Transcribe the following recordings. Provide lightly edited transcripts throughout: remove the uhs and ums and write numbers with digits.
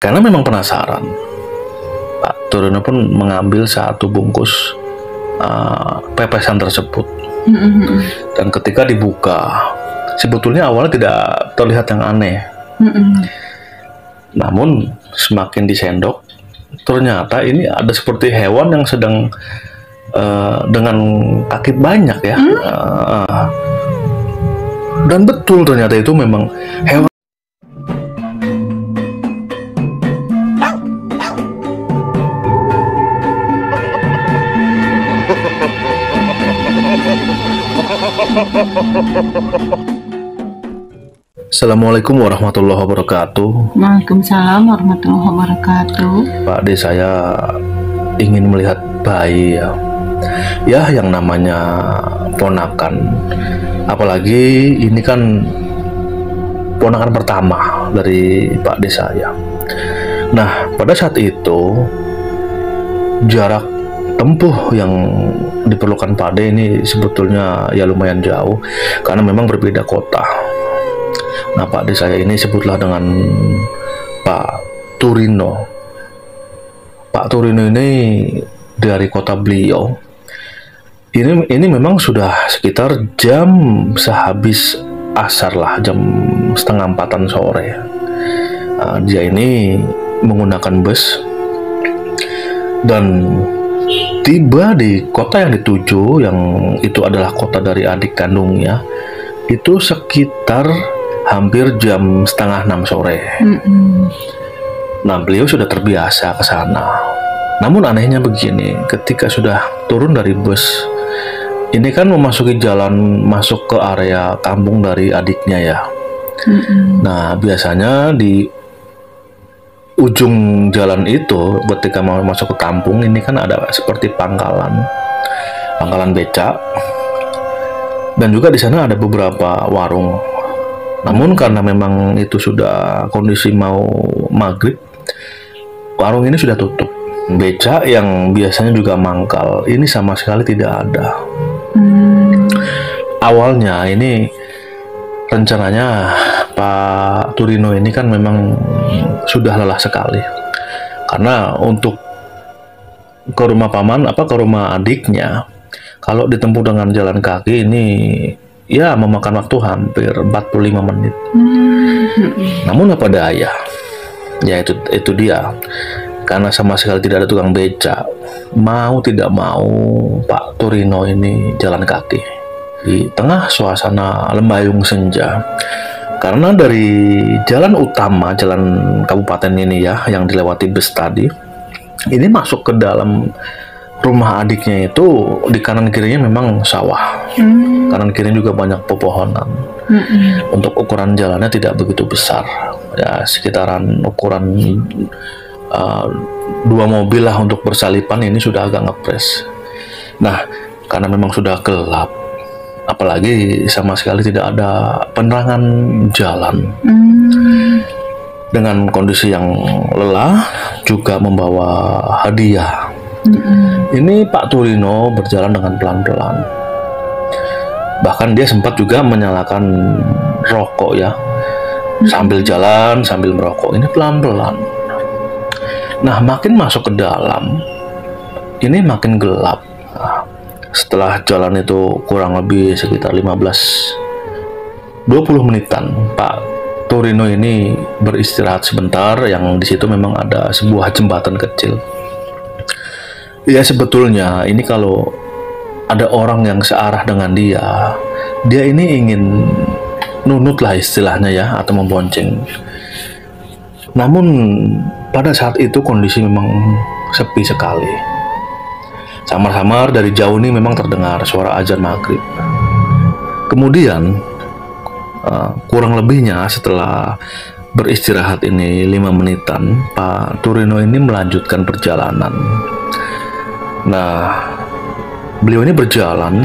Karena memang penasaran, Pak Turino pun mengambil satu bungkus pepesan tersebut. Dan ketika dibuka, sebetulnya awalnya tidak terlihat yang aneh. Namun semakin disendok, ternyata ini ada seperti hewan yang sedang dengan kaki banyak ya. Dan betul ternyata itu memang hewan. Assalamualaikum warahmatullahi wabarakatuh. Waalaikumsalam warahmatullahi wabarakatuh. Pak D, saya ingin melihat bayi ya yang namanya ponakan. Apalagi ini kan ponakan pertama dari Pak D saya. Nah, pada saat itu jarak tempuh yang diperlukan Pak D ini sebetulnya ya lumayan jauh karena memang berbeda kota. Nah, Pak D saya ini sebutlah dengan Pak Turino. Pak Turino ini dari kota beliau. Ini memang sudah sekitar jam sehabis asar lah, jam 3:30 sore. Dia ini menggunakan bus dan tiba di kota yang dituju, yang itu adalah kota dari adik kandungnya, itu sekitar hampir jam 5:30 sore. Nah, beliau sudah terbiasa ke sana. Namun anehnya begini, ketika sudah turun dari bus, ini kan memasuki jalan masuk ke area kampung dari adiknya ya. Nah, biasanya di ujung jalan itu ketika mau masuk ke kampung ini kan ada seperti pangkalan becak, dan juga di sana ada beberapa warung. Namun karena memang itu sudah kondisi mau maghrib, warung ini sudah tutup. Becak yang biasanya juga mangkal ini sama sekali tidak ada. Awalnya ini rencananya Pak Turino ini kan memang sudah lelah sekali karena untuk ke rumah ke rumah adiknya kalau ditempuh dengan jalan kaki ini ya memakan waktu hampir 45 menit. Namun apa daya, ya itu dia, karena sama sekali tidak ada tukang beca, mau tidak mau Pak Turino ini jalan kaki di tengah suasana lembayung senja. Karena dari jalan utama, jalan kabupaten ini ya, yang dilewati bus tadi, ini masuk ke dalam rumah adiknya itu di kanan kirinya memang sawah. Kanan kirinya juga banyak pepohonan. Untuk ukuran jalannya tidak begitu besar, ya sekitaran ukuran 2 mobil lah untuk bersalipan, ini sudah agak ngepres. Nah, karena memang sudah gelap, apalagi sama sekali tidak ada penerangan jalan. Dengan kondisi yang lelah, juga membawa hadiah. Ini Pak Turino berjalan dengan pelan-pelan. Bahkan dia sempat juga menyalakan rokok ya, sambil jalan sambil merokok. Ini pelan-pelan. Nah, makin masuk ke dalam, ini makin gelap. Setelah jalan itu kurang lebih sekitar 15-20 menitan, Pak Turino ini beristirahat sebentar, yang di situ memang ada sebuah jembatan kecil. Ya sebetulnya ini kalau ada orang yang searah dengan dia ini ingin nunut lah istilahnya ya, atau membonceng. Namun pada saat itu kondisi memang sepi sekali. Samar-samar dari jauh ini memang terdengar suara azan maghrib. Kemudian kurang lebihnya setelah beristirahat ini 5 menitan, Pak Turino ini melanjutkan perjalanan. Nah, beliau ini berjalan,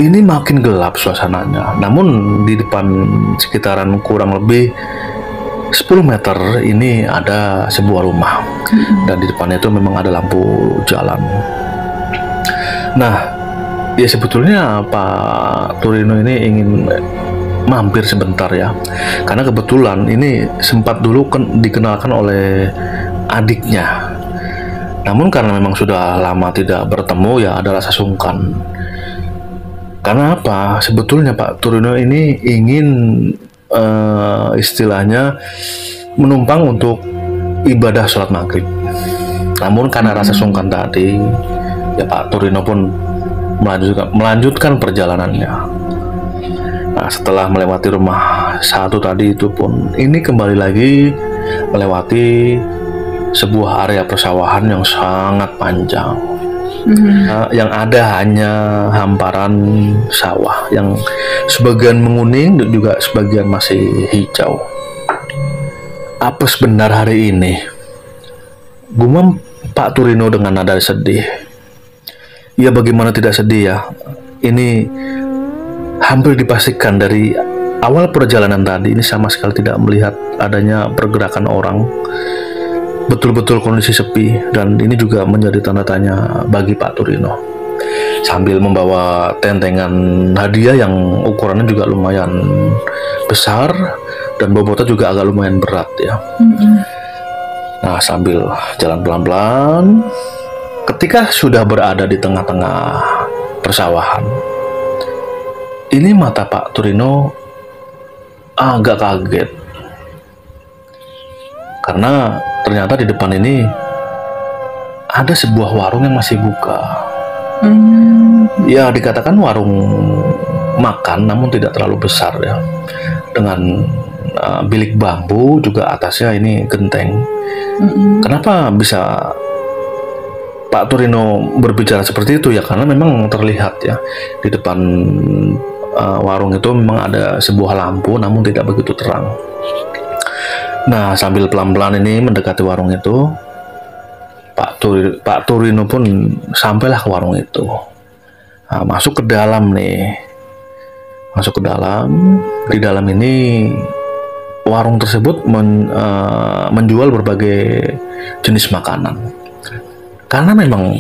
ini makin gelap suasananya. Namun di depan sekitaran kurang lebih 10 meter ini ada sebuah rumah, dan di depannya itu memang ada lampu jalan. Nah, ya sebetulnya Pak Turino ini ingin mampir sebentar ya, karena kebetulan ini sempat dulu dikenalkan oleh adiknya. Namun karena memang sudah lama tidak bertemu ya ada rasa sungkan. Karena apa? Sebetulnya Pak Turino ini ingin istilahnya menumpang untuk ibadah sholat maghrib. Namun karena rasa sungkan tadi, ya Pak Turino pun melanjutkan perjalanannya. Nah, setelah melewati rumah satu tadi itu pun, ini kembali lagi melewati sebuah area persawahan yang sangat panjang. Yang ada hanya hamparan sawah yang sebagian menguning dan juga sebagian masih hijau. Apes benar hari ini, gumam Pak Turino dengan nada sedih. Ya bagaimana tidak sedih ya, ini hampir dipastikan dari awal perjalanan tadi ini sama sekali tidak melihat adanya pergerakan orang. Betul-betul kondisi sepi, dan ini juga menjadi tanda tanya bagi Pak Turino. Sambil membawa tentengan hadiah yang ukurannya juga lumayan besar dan bobotnya juga agak lumayan berat ya. Nah, sambil jalan pelan-pelan, ketika sudah berada di tengah-tengah persawahan, ini mata Pak Turino agak kaget karena ternyata di depan ini ada sebuah warung yang masih buka. Ya dikatakan warung makan, namun tidak terlalu besar ya, dengan bilik bambu, juga atasnya ini genteng. Kenapa bisa Pak Turino berbicara seperti itu ya? Karena memang terlihat ya di depan warung itu memang ada sebuah lampu, namun tidak begitu terang. Nah, sambil pelan-pelan ini mendekati warung itu, Pak Turino pun sampailah ke warung itu. Nah, masuk ke dalam nih, masuk ke dalam. Di dalam ini warung tersebut menjual berbagai jenis makanan. Karena memang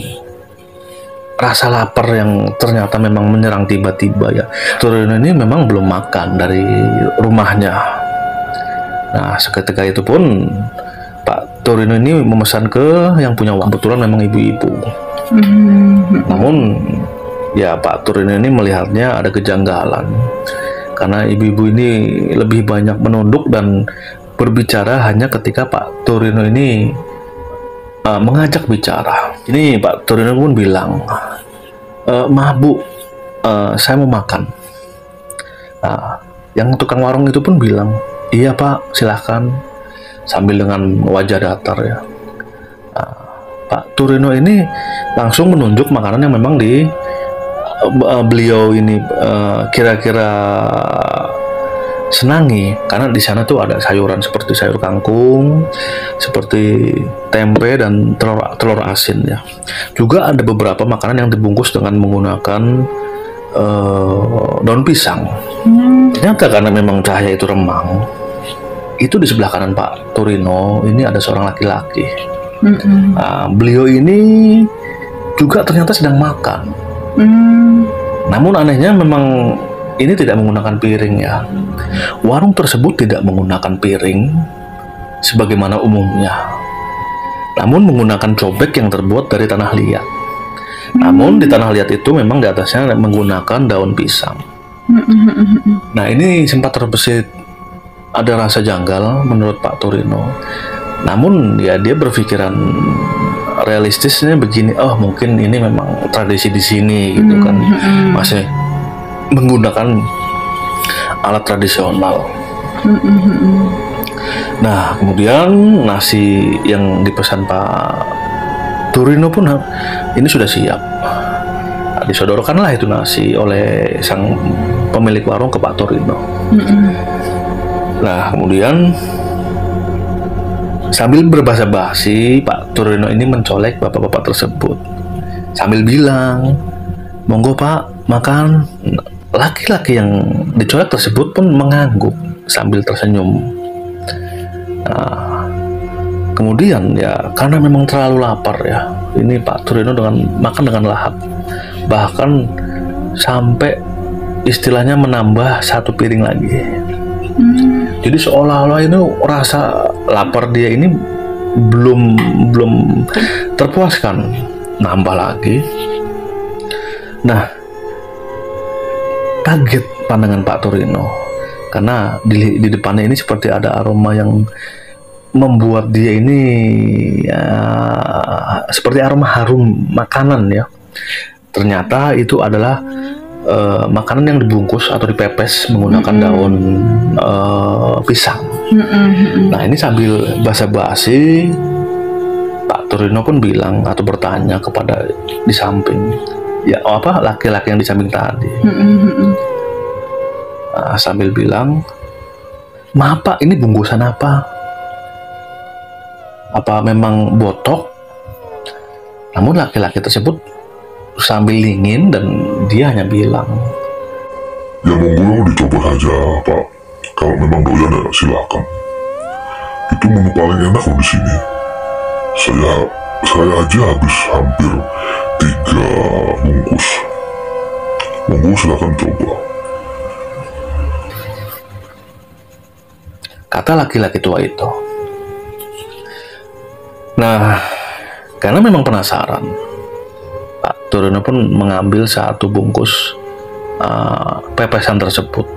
rasa lapar yang ternyata memang menyerang tiba-tiba ya, Turino ini memang belum makan dari rumahnya. Nah, seketika itu pun Pak Turino ini memesan ke yang punya warung, kebetulan memang ibu-ibu. Namun ya Pak Turino ini melihatnya ada kejanggalan, karena ibu-ibu ini lebih banyak menunduk dan berbicara hanya ketika Pak Turino ini mengajak bicara. Ini Pak Turino pun bilang, "Maaf Bu, saya mau makan." Nah, yang tukang warung itu pun bilang, "Iya Pak, silahkan," sambil dengan wajah datar ya. Nah, Pak Turino ini langsung menunjuk makanan yang memang beliau ini kira-kira senangi, karena di sana tuh ada sayuran seperti sayur kangkung, seperti tempe dan telur asin ya. Juga ada beberapa makanan yang dibungkus dengan menggunakan daun pisang. Ternyata karena memang cahaya itu remang, itu di sebelah kanan Pak Turino ini ada seorang laki-laki. Nah, beliau ini juga ternyata sedang makan. Namun anehnya memang ini tidak menggunakan piring ya. Warung tersebut tidak menggunakan piring sebagaimana umumnya, namun menggunakan cobek yang terbuat dari tanah liat. Namun di tanah liat itu memang di atasnya menggunakan daun pisang. Nah, ini sempat terbesit ada rasa janggal menurut Pak Turino. Namun ya dia berpikiran realistisnya begini, oh mungkin ini memang tradisi di sini gitu kan, masih menggunakan alat tradisional. Nah, kemudian nasi yang dipesan Pak Turino pun ini sudah siap. Nah, disodorkanlah itu nasi oleh sang pemilik warung ke Pak Turino. Nah, kemudian sambil berbahasa basi, Pak Turino ini mencolek bapak-bapak tersebut sambil bilang, "Monggo Pak, makan." Laki-laki yang dicolek tersebut pun mengangguk sambil tersenyum. Nah, kemudian ya karena memang terlalu lapar ya, ini Pak Turino makan dengan lahap, bahkan sampai istilahnya menambah satu piring lagi. Jadi seolah-olah ini rasa lapar dia ini belum terpuaskan, nambah lagi. Nah, kaget pandangan Pak Turino karena di depannya ini seperti ada aroma yang membuat dia ini ya, seperti aroma harum makanan ya. Ternyata itu adalah makanan yang dibungkus atau dipepes menggunakan daun pisang. Nah, ini sambil basa-basi Pak Turino pun bilang atau bertanya kepada di samping, ya apa laki-laki yang di samping tadi. Nah, sambil bilang, "Maaf Pak, ini bungkusan apa? Apa memang botok?" Namun laki-laki tersebut sambil dingin dan dia hanya bilang, "Ya monggo dicoba saja Pak. Kalau memang doyan ya silakan. Itu menu paling enak loh di sini. Saya aja habis hampir 3 bungkus. Monggo silakan coba." Kata laki-laki tua itu. Nah, karena memang penasaran, Pak Turino pun mengambil satu bungkus pepesan tersebut.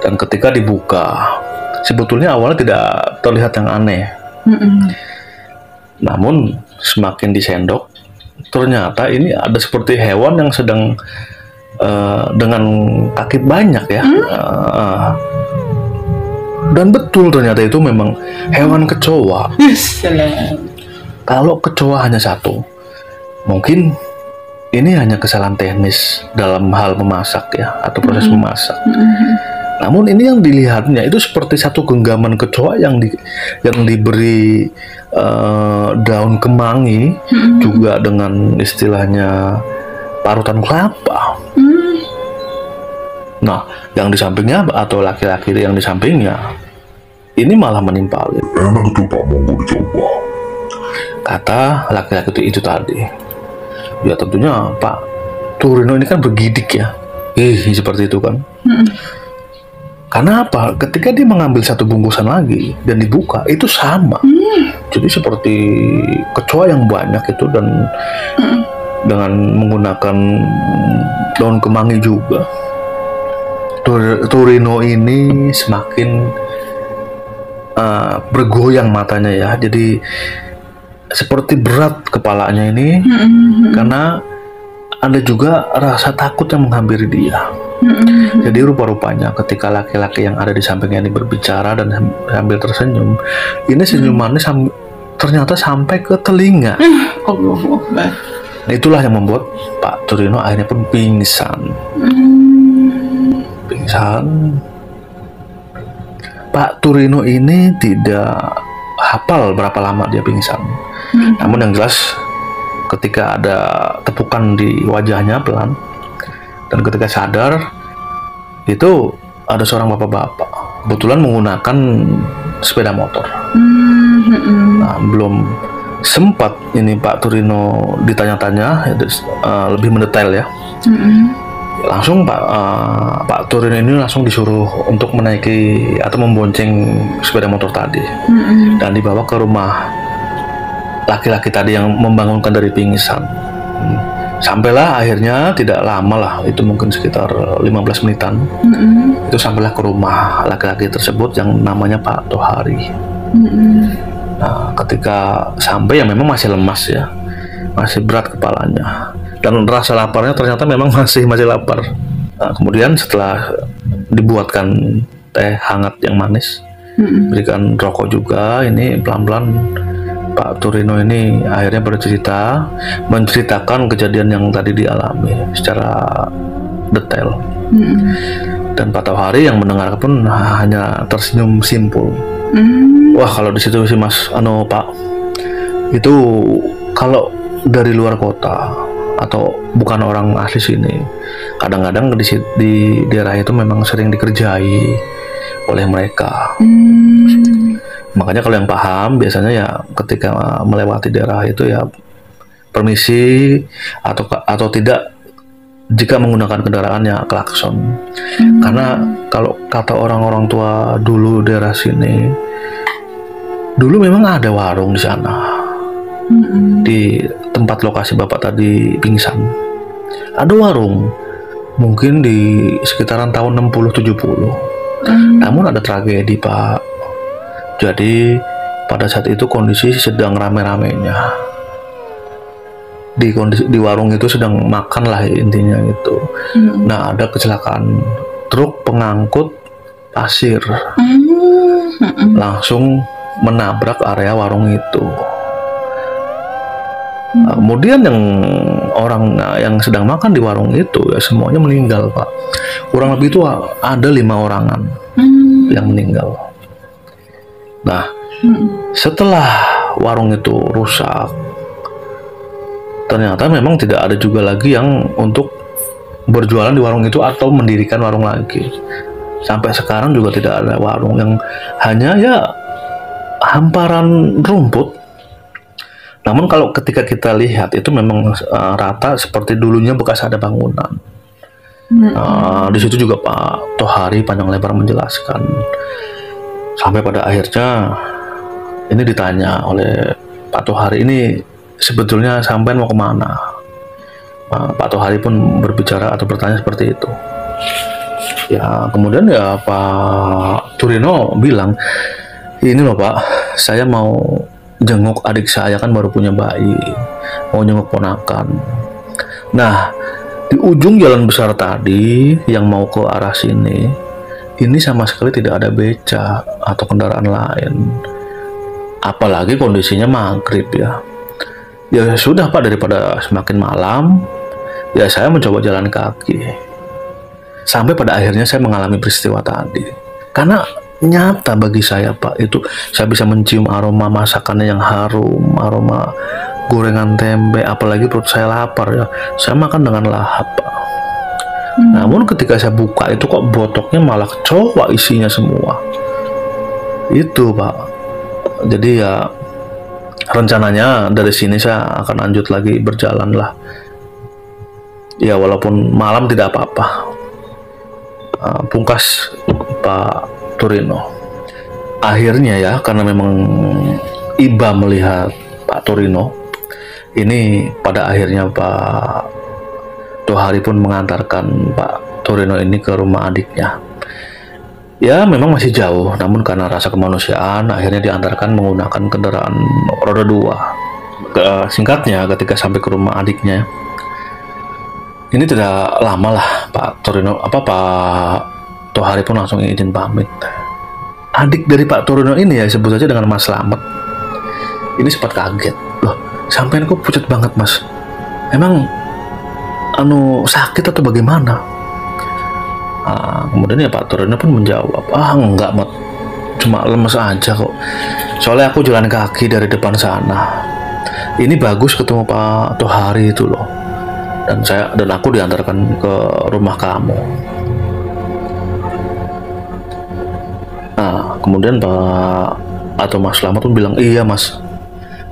Dan ketika dibuka, sebetulnya awalnya tidak terlihat yang aneh. Namun semakin disendok, ternyata ini ada seperti hewan yang sedang dengan kaki banyak ya. Dan betul ternyata itu memang hewan kecoa. Kalau kecoa hanya satu, mungkin ini hanya kesalahan teknis dalam hal memasak ya, atau proses memasak. Namun ini yang dilihatnya itu seperti satu genggaman kecoa yang diberi daun kemangi, juga dengan istilahnya parutan kelapa. Nah, yang di sampingnya atau laki-laki yang di sampingnya ini malah menimpali. "Enak itu Pak, monggo dicoba." Kata laki-laki itu tadi. Ya tentunya Pak Turino ini kan bergidik ya. Seperti itu kan. Karena apa? Ketika dia mengambil satu bungkusan lagi dan dibuka, itu sama. Jadi seperti kecoa yang banyak itu dan dengan menggunakan daun kemangi juga. Turino ini semakin bergoyang matanya ya. Jadi seperti berat kepalanya ini karena ada juga rasa takut yang menghampiri dia. Jadi rupa-rupanya ketika laki-laki yang ada di sampingnya ini berbicara dan sambil tersenyum, ini senyumannya ternyata sampai ke telinga. Itulah yang membuat Pak Turino akhirnya pun pingsan. Pak Turino ini tidak hafal berapa lama dia pingsan. Namun yang jelas ketika ada tepukan di wajahnya pelan, dan ketika sadar itu ada seorang bapak-bapak kebetulan menggunakan sepeda motor. Nah, belum sempat ini Pak Turino ditanya-tanya lebih mendetail ya. Langsung Pak Turino ini langsung disuruh untuk menaiki atau membonceng sepeda motor tadi dan dibawa ke rumah laki-laki tadi yang membangunkan dari pingsan. Sampailah akhirnya tidak lama lah, itu mungkin sekitar 15 menitan. Itu sampailah ke rumah laki-laki tersebut yang namanya Pak Tohari. Nah, ketika sampai ya memang masih lemas ya, masih berat kepalanya. Dan rasa laparnya ternyata memang masih lapar. Nah, kemudian setelah dibuatkan teh hangat yang manis, berikan rokok juga, ini pelan-pelan Pak Turino ini akhirnya menceritakan kejadian yang tadi dialami secara detail. Dan Pak Tohari yang mendengar pun hanya tersenyum simpul. Wah, kalau di situ sih Mas Pak, itu kalau dari luar kota atau bukan orang asli sini, kadang-kadang di daerah itu memang sering dikerjai oleh mereka. Makanya kalau yang paham biasanya ya ketika melewati daerah itu ya permisi atau tidak jika menggunakan kendaraan ya klakson. Karena kalau kata orang-orang tua dulu daerah sini, dulu memang ada warung di sana. Di tempat lokasi Bapak tadi pingsan, ada warung, mungkin di sekitaran tahun 60-70. Namun ada tragedi, Pak. Jadi pada saat itu kondisi sedang rame-ramenya. Di warung itu sedang makan lah intinya itu. Nah, ada kecelakaan truk pengangkut pasir. Langsung menabrak area warung itu. Kemudian orang yang sedang makan di warung itu ya semuanya meninggal, Pak. Kurang lebih itu ada 5 orangan yang meninggal. Nah, setelah warung itu rusak, ternyata memang tidak ada juga lagi yang untuk berjualan di warung itu atau mendirikan warung lagi. Sampai sekarang juga tidak ada warung, yang hanya ya hamparan rumput. Namun kalau ketika kita lihat itu memang rata seperti dulunya bekas ada bangunan. Di situ juga Pak Tohari panjang lebar menjelaskan. Sampai pada akhirnya ini ditanya oleh Pak Tohari, ini sebetulnya sampean mau kemana? Pak Tohari pun berbicara atau bertanya seperti itu. Ya kemudian ya Pak Turino bilang, ini loh Pak, saya mau jenguk adik saya, kan baru punya bayi, mau jenguk ponakan. Nah, di ujung jalan besar tadi yang mau ke arah sini, ini sama sekali tidak ada beca atau kendaraan lain. Apalagi kondisinya maghrib ya. Ya sudah Pak, daripada semakin malam, ya saya mencoba jalan kaki. Sampai pada akhirnya saya mengalami peristiwa tadi. Karena nyata bagi saya Pak, itu saya bisa mencium aroma masakannya yang harum, aroma gorengan tempe, apalagi perut saya lapar ya, saya makan dengan lahap Pak. Namun ketika saya buka itu kok botoknya malah kecoa isinya semua itu Pak. Jadi ya rencananya dari sini saya akan lanjut lagi berjalan lah ya, walaupun malam tidak apa-apa. Pungkas Pak Turino. Akhirnya ya, karena memang iba melihat Pak Turino, ini pada akhirnya Pak Tohari pun mengantarkan Pak Turino ini ke rumah adiknya. Ya memang masih jauh, namun karena rasa kemanusiaan akhirnya diantarkan menggunakan kendaraan roda 2. Singkatnya, ketika sampai ke rumah adiknya, ini tidak lama lah Pak Tohari pun langsung izin pamit. Adik dari Pak Turino ini ya, sebut saja dengan Mas Slamet, ini sempat kaget. Loh, sampean kok pucat banget Mas? Emang sakit atau bagaimana? Kemudian ya Pak Turino pun menjawab, enggak Mat, cuma lemes aja kok. Soalnya aku jalan kaki dari depan sana. Ini bagus ketemu Pak Tohari itu loh. Dan aku diantarkan ke rumah kamu. Nah, kemudian Mas Slamet pun bilang, iya Mas,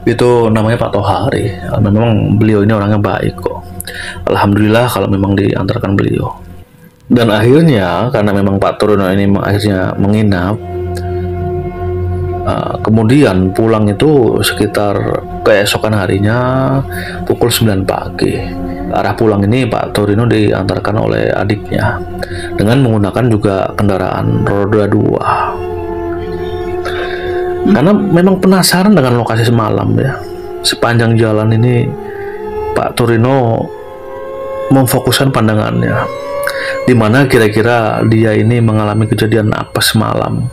itu namanya Pak Tohari. Memang beliau ini orangnya baik kok. Alhamdulillah kalau memang diantarkan beliau. Dan akhirnya karena memang Pak Turino ini akhirnya menginap, kemudian pulang itu sekitar keesokan harinya pukul 9 pagi. Arah pulang ini Pak Turino diantarkan oleh adiknya dengan menggunakan juga kendaraan roda 2. Karena memang penasaran dengan lokasi semalam ya. Sepanjang jalan ini Pak Turino memfokuskan pandangannya di mana kira-kira dia ini mengalami kejadian apa semalam.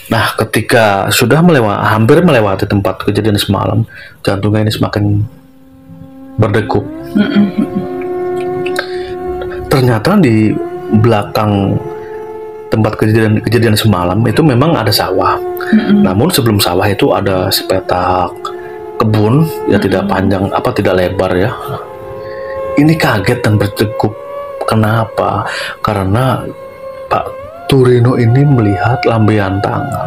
Nah, ketika sudah hampir melewati tempat kejadian semalam, jantungnya ini semakin berdegup. Ternyata di belakang tempat kejadian semalam itu memang ada sawah. Namun sebelum sawah itu ada sepetak kebun ya, tidak panjang tidak lebar ya. Ini kaget dan berdegup. Kenapa? Karena Pak Turino ini melihat lambaian tangan.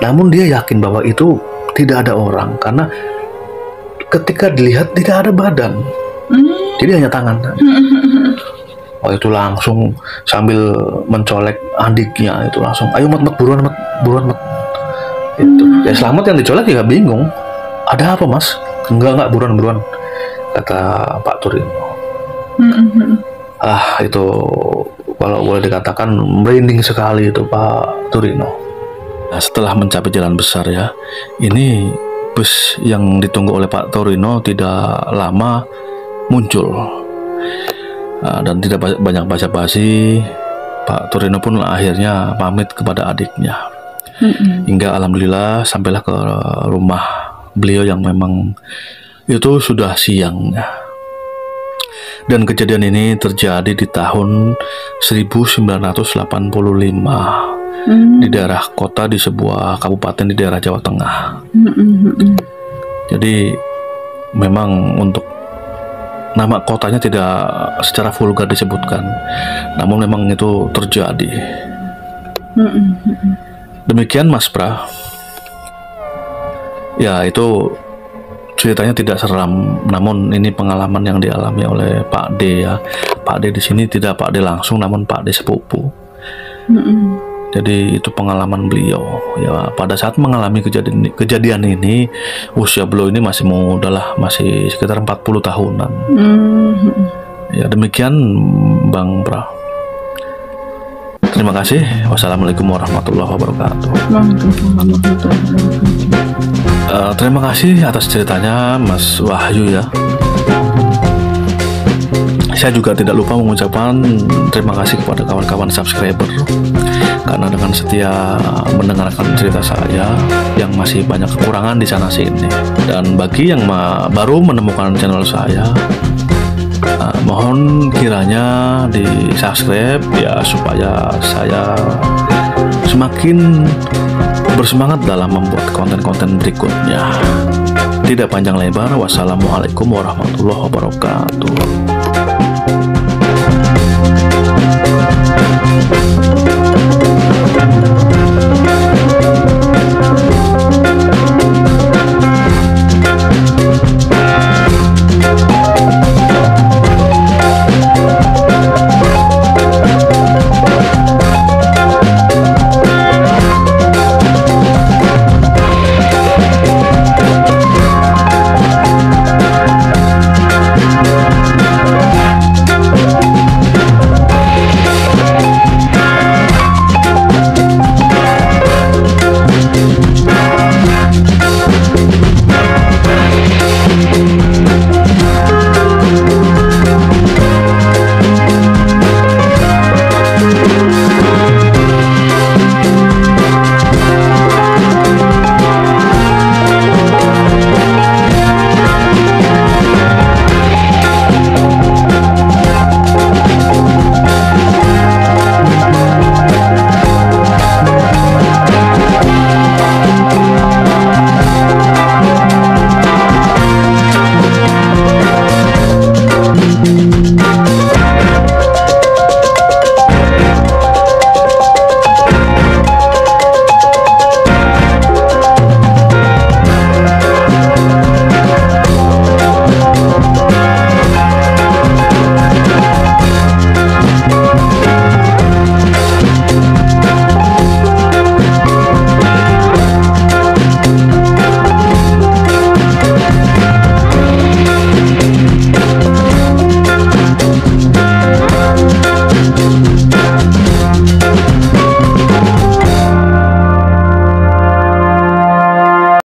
Namun dia yakin bahwa itu tidak ada orang, karena ketika dilihat tidak ada badan. jadi hanya tangan. Oh itu langsung sambil mencolek adiknya itu langsung, ayo mat buruan mat itu. Ya Selamat yang dicolek ya bingung, ada apa mas? Enggak buruan kata Pak Turino. Itu kalau boleh dikatakan merinding sekali itu Pak Turino. Nah, setelah mencapai jalan besar ya, ini bus yang ditunggu oleh Pak Turino tidak lama muncul. Dan tidak banyak basa-basi, Pak Turino pun akhirnya pamit kepada adiknya. Hingga alhamdulillah sampailah ke rumah beliau yang memang itu sudah siang. Dan kejadian ini terjadi di tahun 1985 di daerah kota di sebuah kabupaten di daerah Jawa Tengah. Jadi memang untuk nama kotanya tidak secara vulgar disebutkan, namun memang itu terjadi. Demikian Mas Pra. Ya itu ceritanya tidak seram, namun ini pengalaman yang dialami oleh Pak D ya. Pak D di sini tidak Pak D langsung, namun Pak D sepupu. Jadi itu pengalaman beliau ya pada saat mengalami kejadian ini. Usia beliau ini masih muda lah, masih sekitar 40 tahunan. Ya demikian Bang Pra. Terima kasih. Wassalamualaikum warahmatullahi wabarakatuh. Terima kasih atas ceritanya Mas Wahyu ya. Saya juga tidak lupa mengucapkan terima kasih kepada kawan-kawan subscriber karena dengan setia mendengarkan cerita saya yang masih banyak kekurangan di sana sini. Dan bagi yang baru menemukan channel saya, mohon kiranya di subscribe ya supaya saya semakin bersemangat dalam membuat konten-konten berikutnya. Tidak panjang lebar, wassalamualaikum warahmatullahi wabarakatuh.